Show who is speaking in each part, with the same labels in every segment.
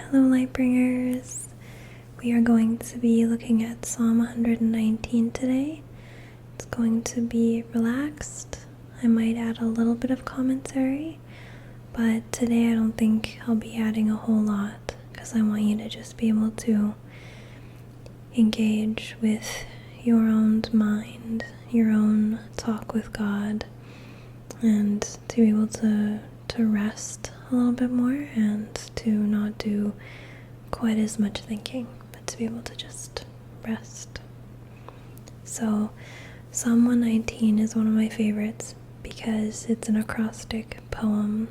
Speaker 1: Hello, Lightbringers. We are going to be looking at Psalm 119 today. It's going to be relaxed. I might add a little bit of commentary, but today I don't think I'll be adding a whole lot because I want you to just be able to engage with your own mind, your own talk with God, and to be able to rest a little bit more and to not do quite as much thinking, but to be able to just rest. So Psalm 119 is one of my favorites because it's an acrostic poem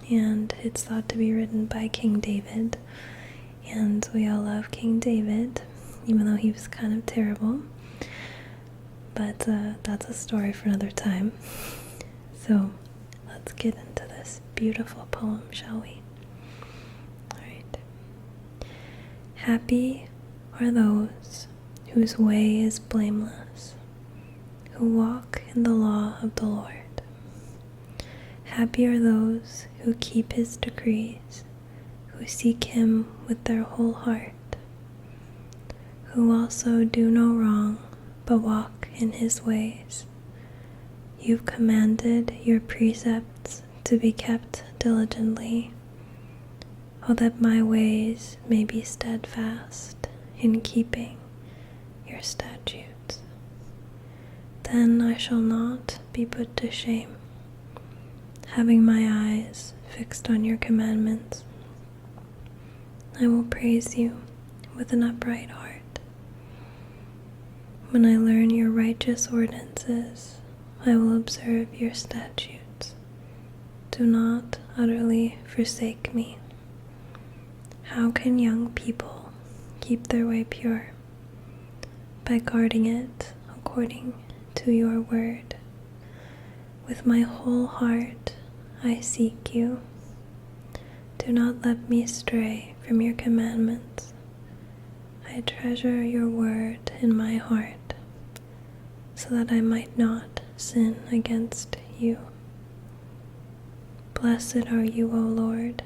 Speaker 1: and it's thought to be written by King David, and we all love King David even though he was kind of terrible, but that's a story for another time. So let's get into this beautiful poem, shall we? Alright. Happy are those whose way is blameless, who walk in the law of the Lord. Happy are those who keep his decrees, who seek him with their whole heart, who also do no wrong, but walk in his ways. You've commanded your precepts to be kept diligently. Oh, that my ways may be steadfast in keeping your statutes. Then I shall not be put to shame, having my eyes fixed on your commandments. I will praise you with an upright heart. When I learn your righteous ordinances, I will observe your statutes. Do not utterly forsake me. How can young people keep their way pure? By guarding it according to your word. With my whole heart I seek you. Do not let me stray from your commandments. I treasure your word in my heart, so that I might not sin against you. Blessed are you, O Lord.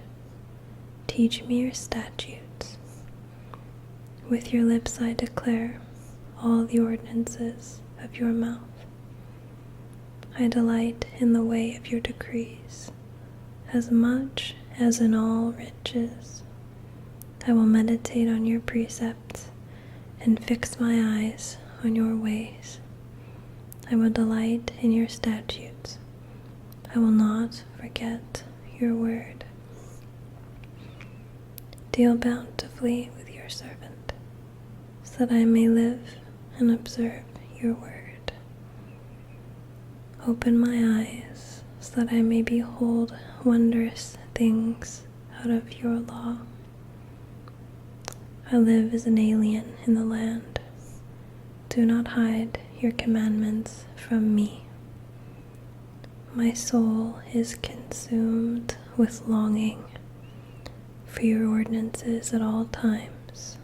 Speaker 1: Teach me your statutes. With your lips I declare all the ordinances of your mouth. I delight in the way of your decrees, as much as in all riches. I will meditate on your precepts and fix my eyes on your ways. I will delight in your statutes. I will not forget your word. Deal bountifully with your servant, so that I may live and observe your word. Open my eyes, so that I may behold wondrous things out of your law. I live as an alien in the land. Do not hide your commandments from me. My soul is consumed with longing for your ordinances at all times.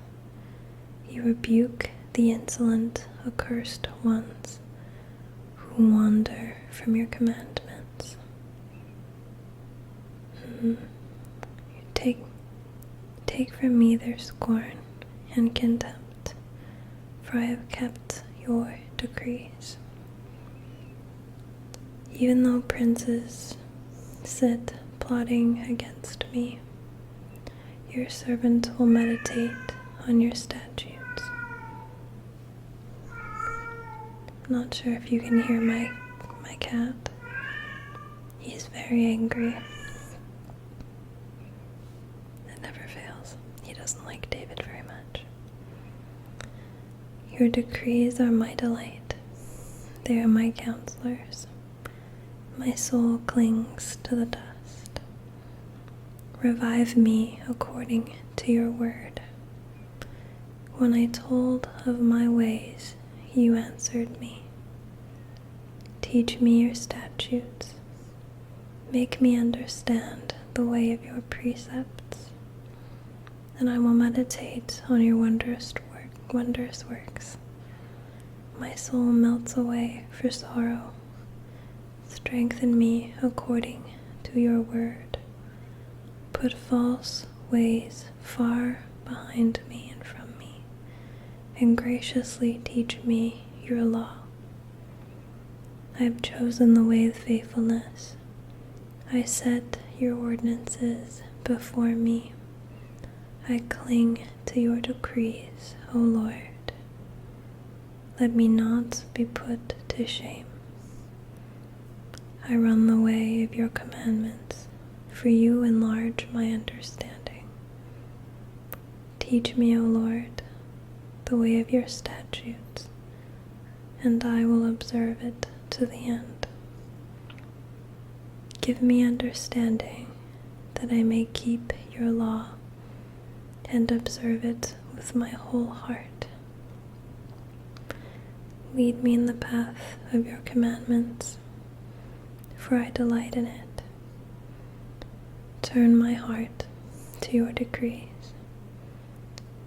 Speaker 1: You rebuke the insolent, accursed ones who wander from your commandments. You take from me their scorn and contempt, for I have kept your decrees. Even though princes sit plotting against me, your servant will meditate on your statutes. Not sure if you can hear my cat. He's very angry. It never fails. He doesn't like David very much. Your decrees are my delight. They are my counselors. My soul clings to the dust. Revive me according to your word. When I told of my ways, you answered me. Teach me your statutes. Make me understand the way of your precepts, and I will meditate on your wondrous works. My soul melts away for sorrow. Strengthen me according to your word. Put false ways far behind me and from me, and graciously teach me your law. I have chosen the way of faithfulness. I set your ordinances before me. I cling to your decrees, O Lord. Let me not be put to shame. I run the way of your commandments, for you enlarge my understanding. Teach me, O Lord, the way of your statutes, and I will observe it to the end. Give me understanding, that I may keep your law and observe it with my whole heart. Lead me in the path of your commandments, for I delight in it. Turn my heart to your decrees,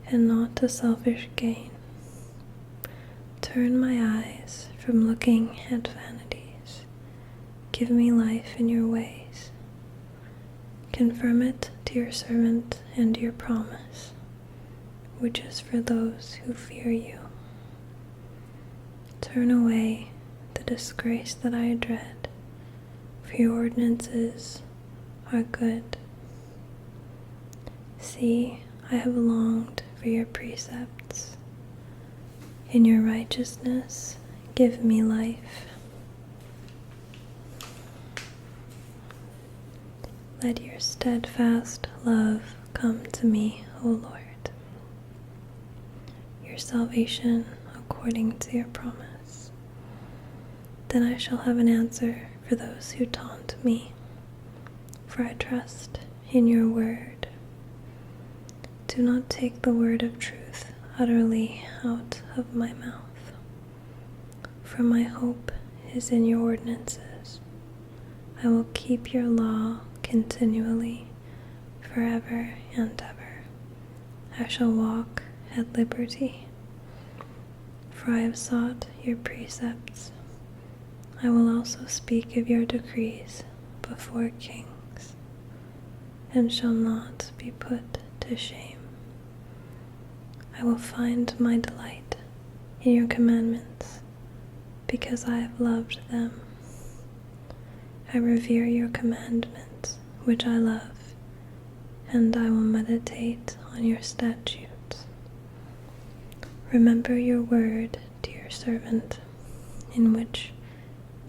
Speaker 1: and not to selfish gain. Turn my eyes from looking at vanities. Give me life in your ways. Confirm it to your servant and your promise, which is for those who fear you. Turn away the disgrace that I dread, for your ordinances are good. See, I have longed for your precepts. In your righteousness, give me life. Let your steadfast love come to me, O Lord, your salvation according to your promise. Then I shall have an answer for those who taunt me, for I trust in your word. Do not take the word of truth utterly out of my mouth, for my hope is in your ordinances. I will keep your law continually, forever and ever. I shall walk at liberty, for I have sought your precepts. I will also speak of your decrees before kings, and shall not be put to shame. I will find my delight in your commandments, because I have loved them. I revere your commandments, which I love, and I will meditate on your statutes. Remember your word to your servant, in which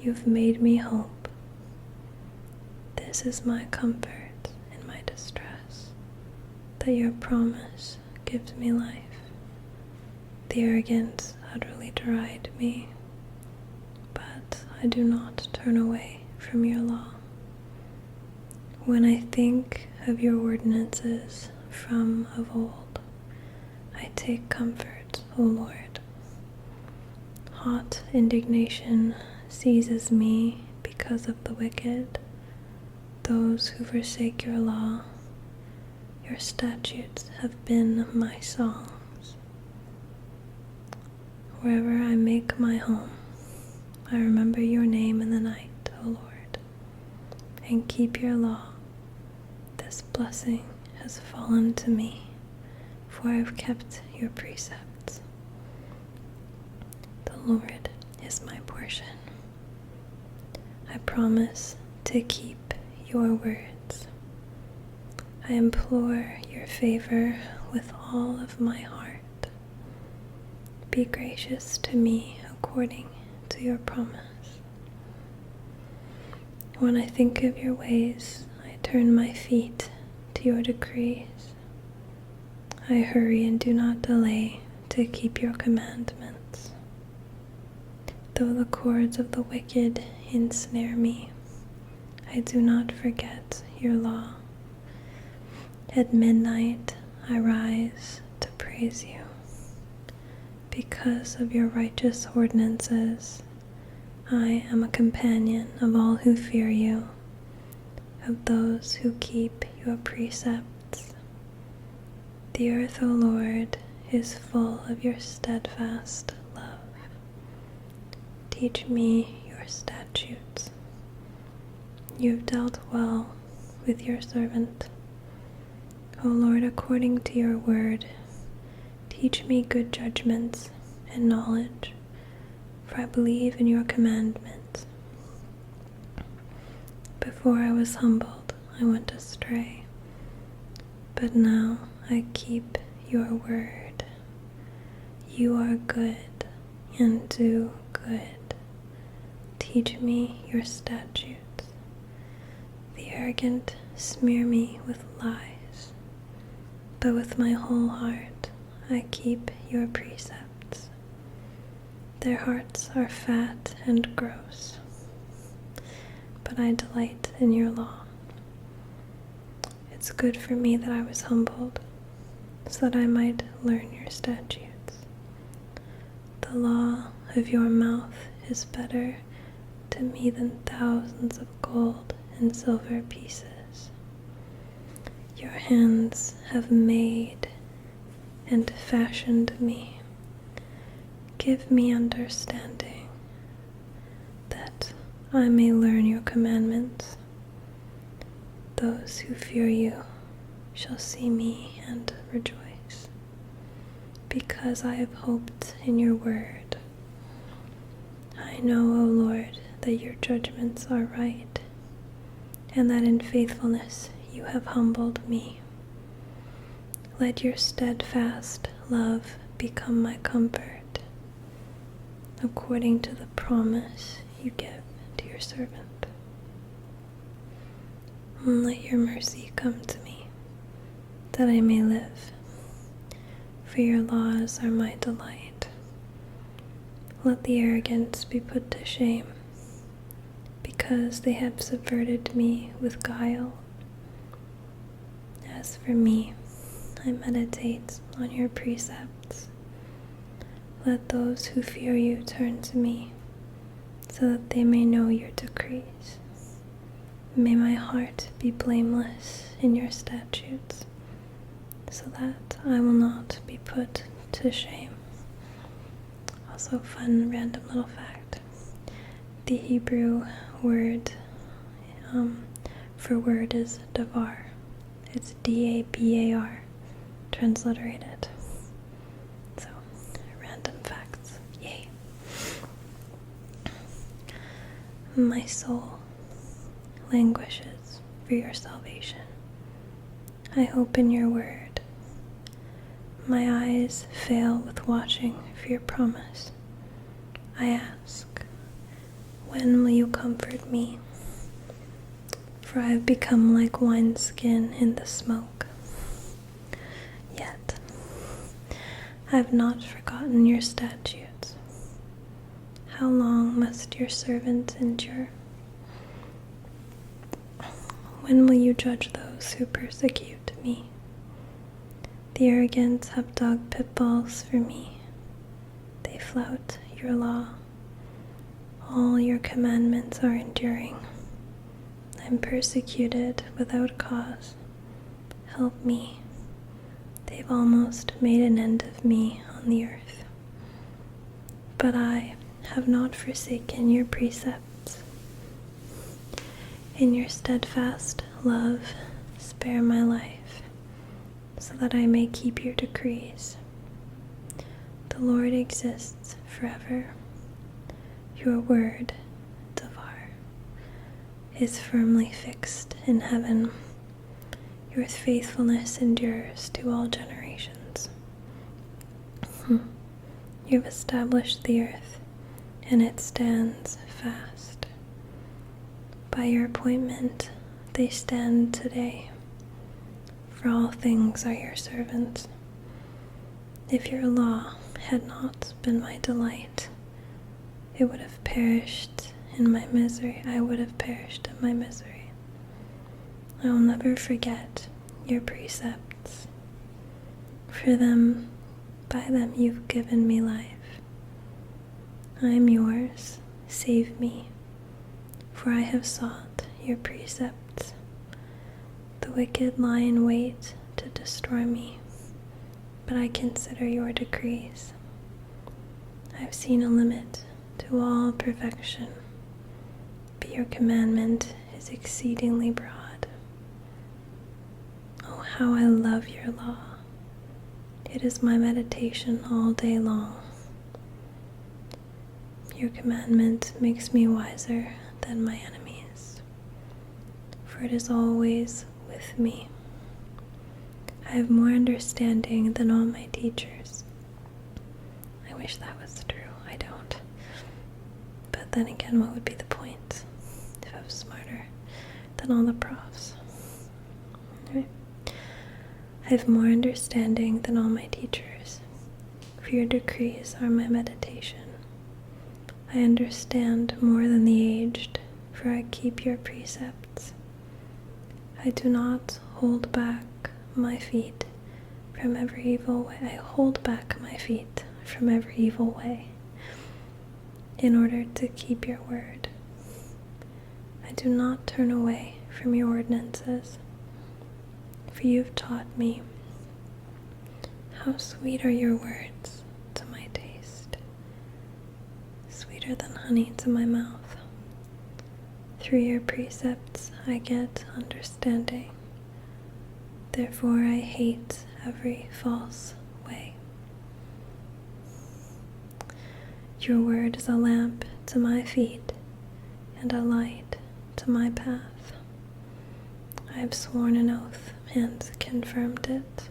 Speaker 1: you've made me hope. This is my comfort in my distress, that your promise gives me life. The arrogant utterly deride me, but I do not turn away from your law. When I think of your ordinances from of old, I take comfort, O Lord. Hot indignation seizes me because of the wicked, those who forsake your law. Your statutes have been my songs. Wherever I make my home, I remember your name in the night, O Lord, and keep your law. This blessing has fallen to me, for I have kept your precepts. The Lord is my portion. I promise to keep your words. I implore your favor with all of my heart. Be gracious to me according to your promise. When I think of your ways, I turn my feet to your decrees. I hurry and do not delay to keep your commandments. Though the cords of the wicked ensnare me, I do not forget your law. At midnight I rise to praise you. Because of your righteous ordinances, I am a companion of all who fear you, of those who keep your precepts. The earth, O Lord, is full of your steadfast love. Teach me your statutes. You have dealt well with your servant. O Lord, according to your word, teach me good judgments and knowledge, for I believe in your commandments. Before I was humbled, I went astray, but now I keep your word. You are good and do good. Teach me your statutes. The arrogant smear me with lies, but with my whole heart I keep your precepts. Their hearts are fat and gross, but I delight in your law. It's good for me that I was humbled, so that I might learn your statutes. The law of your mouth is better to me than thousands of gold and silver pieces. Your hands have made and fashioned me. Give me understanding, that I may learn your commandments. Those who fear you shall see me and rejoice, because I have hoped in your word. I know, O Lord, that your judgments are right, and that in faithfulness you have humbled me. Let your steadfast love become my comfort, according to the promise you give to your servant. And let your mercy come to me, that I may live, for your laws are my delight. Let the arrogant be put to shame, because they have subverted me with guile. As for me, I meditate on your precepts. Let those who fear you turn to me, so that they may know your decrees. May my heart be blameless in your statutes, so that I will not be put to shame. Also, fun random little fact. The Hebrew word for word is davar. It's D-A-B-A-R, transliterated. So, random facts. Yay. My soul languishes for your salvation. I hope in your word. My eyes fail with watching for your promise. I ask, when will you comfort me? For I have become like wineskin in the smoke. Yet I have not forgotten your statutes. How long must your servant endure? When will you judge those who persecute me? The arrogant have dug pitfalls for me. They flout your law. All your commandments are enduring. I am persecuted without cause. Help me. They've almost made an end of me on the earth. But I have not forsaken your precepts. In your steadfast love, spare my life, so that I may keep your decrees. The Lord exists forever. Your word, davar, is firmly fixed in heaven. Your faithfulness endures to all generations. You have established the earth, and it stands fast. By your appointment, they stand today, for all things are your servants. If your law had not been my delight, it would have perished in my misery. I would have perished in my misery. I will never forget your precepts. For them, by them you've given me life. I am yours, save me, for I have sought your precepts. The wicked lie in wait to destroy me, but I consider your decrees. I've seen a limit to all perfection, but your commandment is exceedingly broad. Oh, How I love your law. It is my meditation all day long. Your commandment makes me wiser than my enemies, for it is always with me. I have more understanding than all my teachers. I wish that was true. I don't. But then again, what would be the point if I was smarter than all the profs? Anyway, I have more understanding than all my teachers, for your decrees are my meditation. I understand more than the aged, for I keep your precepts. I do not hold back my feet from every evil way. I hold back my feet from every evil way in order to keep your word. I do not turn away from your ordinances, for you have taught me. How sweet are your words to my taste, sweeter than honey to my mouth. Through your precepts I get understanding. Therefore I hate every false way. Your word is a lamp to my feet and a light to my path. I have sworn an oath and confirmed it,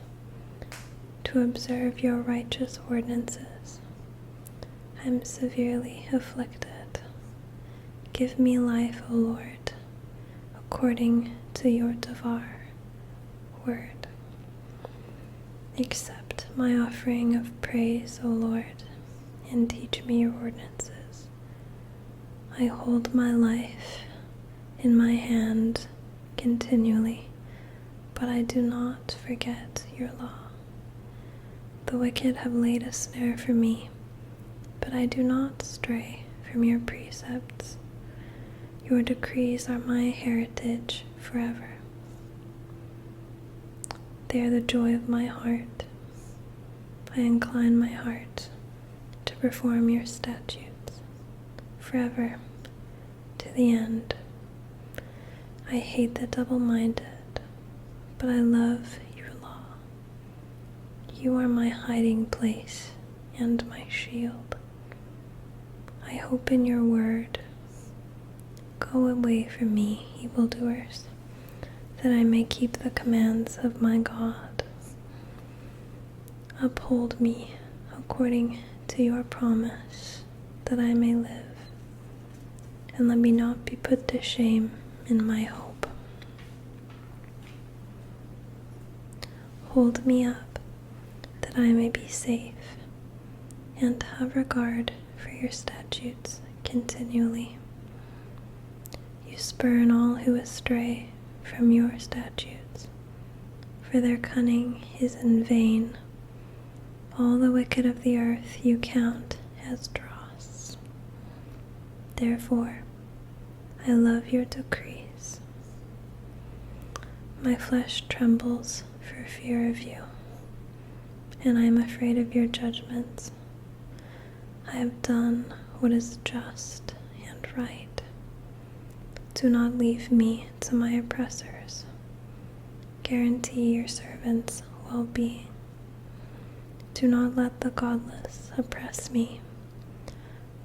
Speaker 1: to observe your righteous ordinances. I am severely afflicted. Give me life, O Lord, according to your devar word. Accept my offering of praise, O Lord, and teach me your ordinances. I hold my life in my hand continually, but I do not forget your law. The wicked have laid a snare for me, but I do not stray from your precepts. Your decrees are my heritage forever. They are the joy of my heart. I incline my heart to perform your statutes forever to the end. I hate the double-minded, but I love your law. You are my hiding place and my shield. I hope in your word. Go away from me, evildoers, that I may keep the commands of my God. Uphold me according to your promise, that I may live, and let me not be put to shame in my hope. Hold me up, that I may be safe, and have regard for your statutes continually. You spurn all who astray from your statutes, for their cunning is in vain. All the wicked of the earth you count as dross. Therefore, I love your decrees. My flesh trembles for fear of you, and I am afraid of your judgments. I have done what is just and right. Do not leave me to my oppressors. Guarantee your servant's well-being. Do not let the godless oppress me.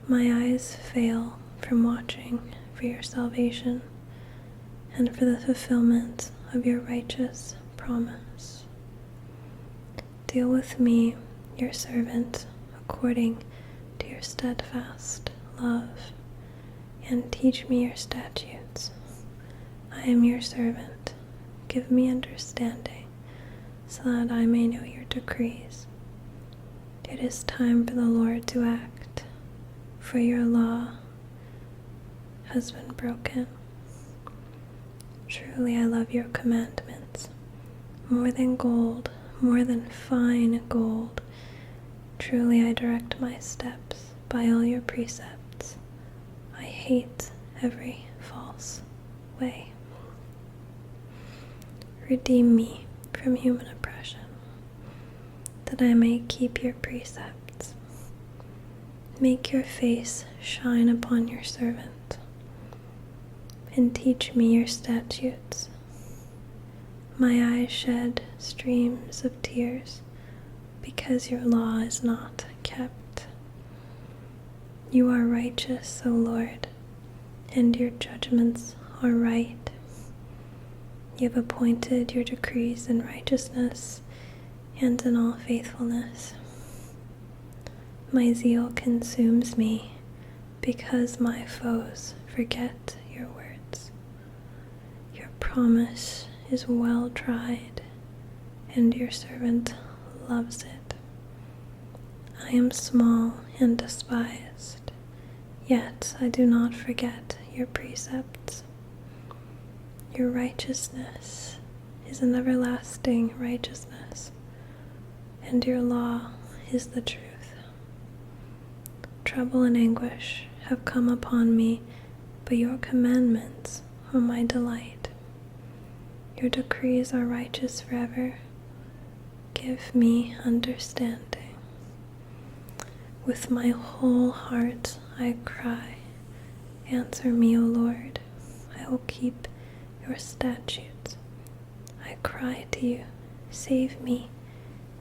Speaker 1: My eyes fail from watching for your salvation and for the fulfillment of your righteous promise. Deal with me, your servant, according to your steadfast love, and teach me your statutes. I am your servant. Give me understanding, so that I may know your decrees. It is time for the Lord to act, for your law has been broken. Truly I love your commandments, more than gold, more than fine gold. Truly I direct my steps by all your precepts. I hate every false way. Redeem me from human oppression, that I may keep your precepts. Make your face shine upon your servant, and teach me your statutes. My eyes shed streams of tears because your law is not kept. You are righteous, O Lord, and your judgments are right. You have appointed your decrees in righteousness and in all faithfulness. My zeal consumes me because my foes forget your words. Your promise is well tried, and your servant loves it. I am small and despised, yet I do not forget your precepts. Your righteousness is an everlasting righteousness, and your law is the truth. Trouble and anguish have come upon me, but your commandments are my delight. Your decrees are righteous forever. Give me understanding. With my whole heart I cry, answer me, O Lord. I will keep your statutes. I cry to you, save me,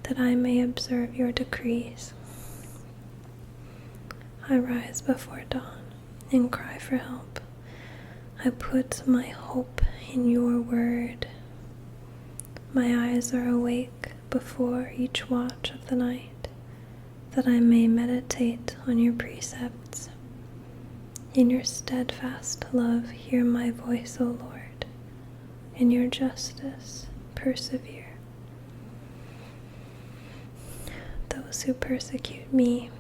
Speaker 1: that I may observe your decrees. I rise before dawn and cry for help. I put my hope in your word. My eyes are awake before each watch of the night, that I may meditate on your precepts. In your steadfast love hear my voice, O Lord. In your justice persevere. Those who persecute me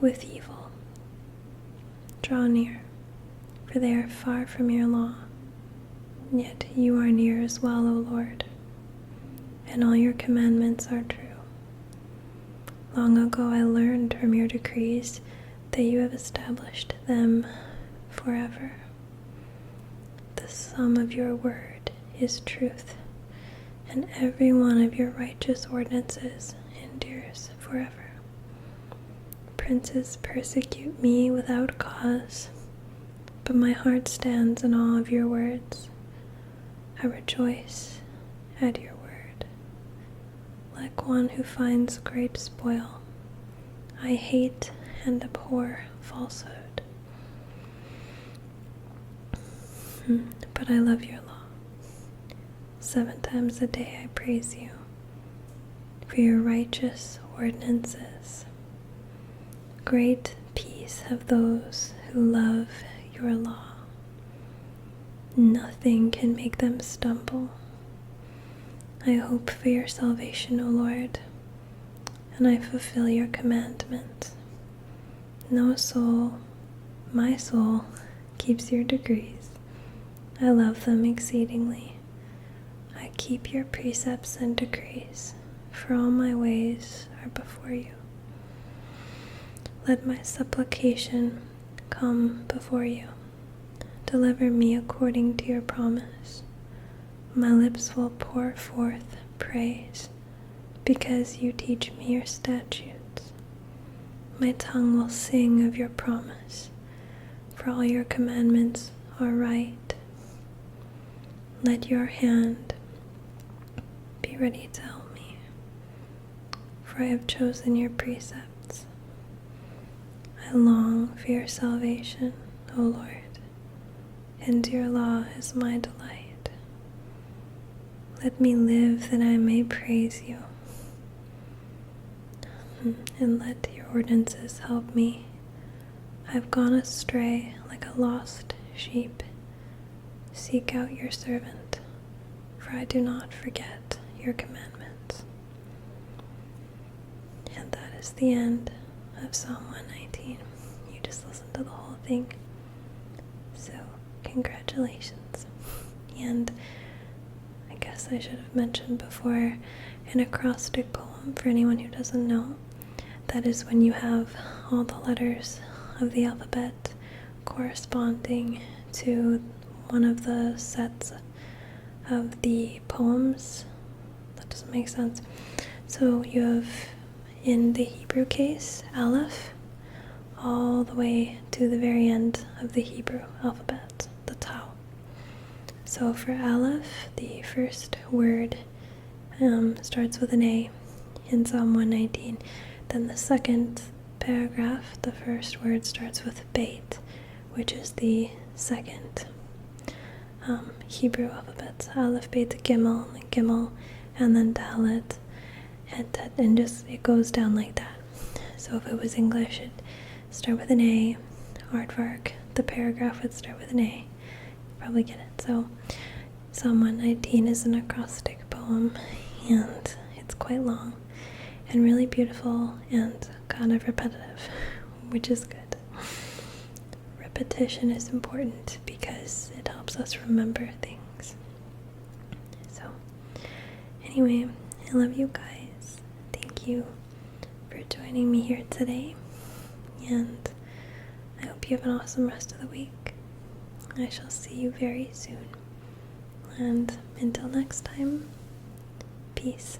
Speaker 1: with evil draw near, for they are far from your law. Yet you are near as well, O Lord, and all your commandments are true. Long ago I learned from your decrees that you have established them forever. The sum of your word is truth, and every one of your righteous ordinances endures forever. Princes persecute me without cause, but my heart stands in awe of your words. I rejoice at your word. Like one who finds great spoil, I hate and abhor falsehood. But I love your law. 7 times a day I praise you for your righteous ordinances. Great peace have those who love your law. Nothing can make them stumble. I hope for your salvation, O Lord, and I fulfill your commandment. No soul, my soul, keeps your decrees. I love them exceedingly. I keep your precepts and decrees, for all my ways are before you. Let my supplication come before you. Deliver me according to your promise. My lips will pour forth praise, because you teach me your statutes. My tongue will sing of your promise, for all your commandments are right. Let your hand be ready to help me, for I have chosen your precepts. I long for your salvation, O Lord, and your law is my delight. Let me live that I may praise you, and let your ordinances help me. I have gone astray like a lost sheep. Seek out your servant, for I do not forget your commandments. And that is the end of Psalm 119. You just listened to the whole thing. So, congratulations. And I guess I should have mentioned before, an acrostic poem, for anyone who doesn't know, that is when you have all the letters of the alphabet corresponding to one of the sets of the poems. That doesn't make sense. So you have, in the Hebrew case, Aleph, all the way to the very end of the Hebrew alphabet, the Tau. So for Aleph, the first word starts with an A in Psalm 119. Then the second paragraph, the first word starts with Beit, which is the second Hebrew alphabet. Aleph, Beit, Gimel, and then Dalet, and Tet, and just it goes down like that. So if it was English, it'd start with an A. Aardvark, the paragraph would start with an A. Probably get it. So Psalm 119 is an acrostic poem, and it's quite long and really beautiful and kind of repetitive, which is good. Repetition is important because it helps us remember things. So anyway, I love you guys. Thank you for joining me here today, and I hope you have an awesome rest of the week. I shall see you very soon. And until next time, peace.